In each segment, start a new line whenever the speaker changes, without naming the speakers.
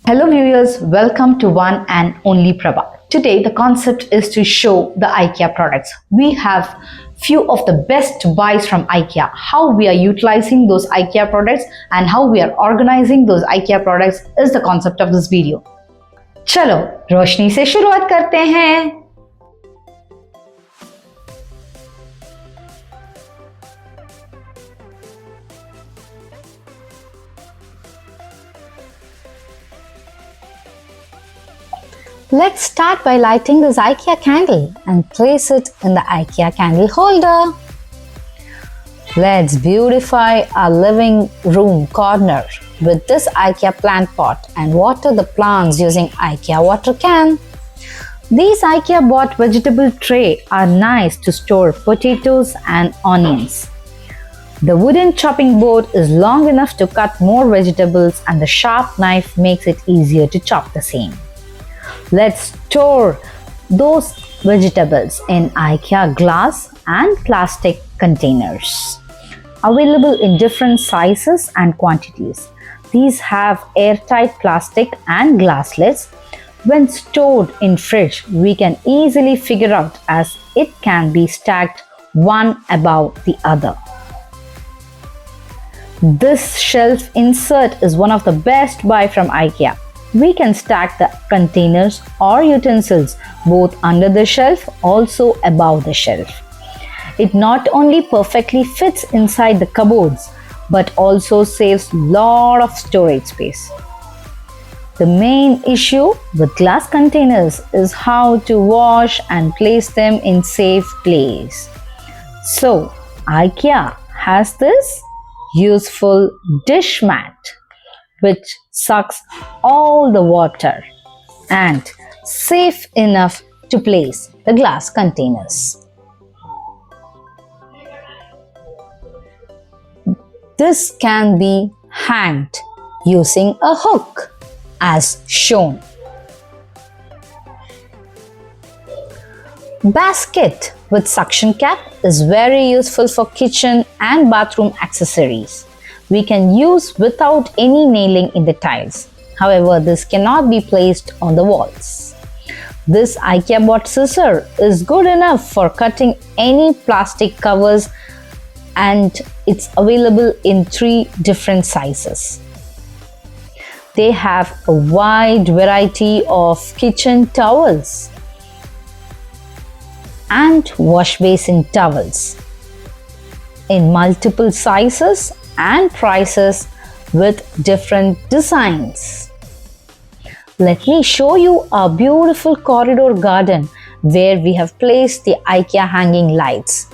Hello viewers, welcome to One and Only Prabha. Today the concept is to show the IKEA products. We have few of the best buys from IKEA, how we are utilizing those IKEA products and how we are organizing those IKEA products is the concept of this video. चलो रोशनी से शुरुआत करते हैं. Let's start by lighting this IKEA candle and place it in the IKEA candle holder. Let's beautify our living room corner with this IKEA plant pot and water the plants using IKEA water can. These IKEA bought vegetable tray are nice to store potatoes and onions. The wooden chopping board is long enough to cut more vegetables and the sharp knife makes it easier to chop the same. Let's store those vegetables in IKEA glass and plastic containers. Available in different sizes and quantities. These have airtight plastic and glass lids. When stored in fridge, we can easily figure out as it can be stacked one above the other. This shelf insert is one of the best buy from IKEA. We can stack the containers or utensils both under the shelf, also above the shelf. It not only perfectly fits inside the cupboards, but also saves lot of storage space. The main issue with glass containers is how to wash and place them in safe place. So, IKEA has this useful dish mat which sucks all the water and safe enough to place the glass containers. This can be hanged using a hook as shown. Basket with suction cap is very useful for kitchen and bathroom accessories. We can use without any nailing in the tiles. However, this cannot be placed on the walls. This IKEA bought scissor is good enough for cutting any plastic covers and it's available in 3 different sizes. They have a wide variety of kitchen towels and wash basin towels in multiple sizes and prices with different designs. Let me show you our beautiful corridor garden where we have placed the IKEA hanging lights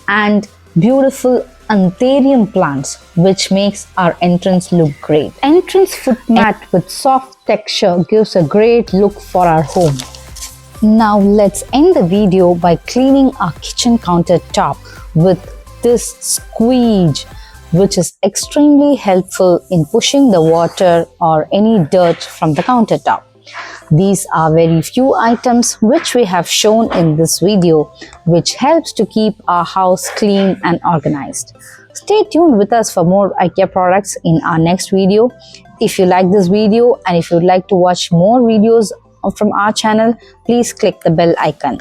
and beautiful anthurium plants which makes our entrance look great. Entrance foot mat with soft texture gives a great look for our home. Now let's end the video by cleaning our kitchen countertop with this squeege, which is extremely helpful in pushing the water or any dirt from the countertop. These are very few items which we have shown in this video, which helps to keep our house clean and organized. Stay tuned with us for more IKEA products in our next video. If you like this video and if you would like to watch more videos from our channel, please click the bell icon.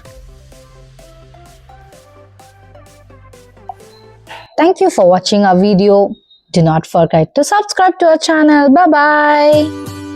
Thank you for watching our video. Do not forget to subscribe to our channel. Bye bye.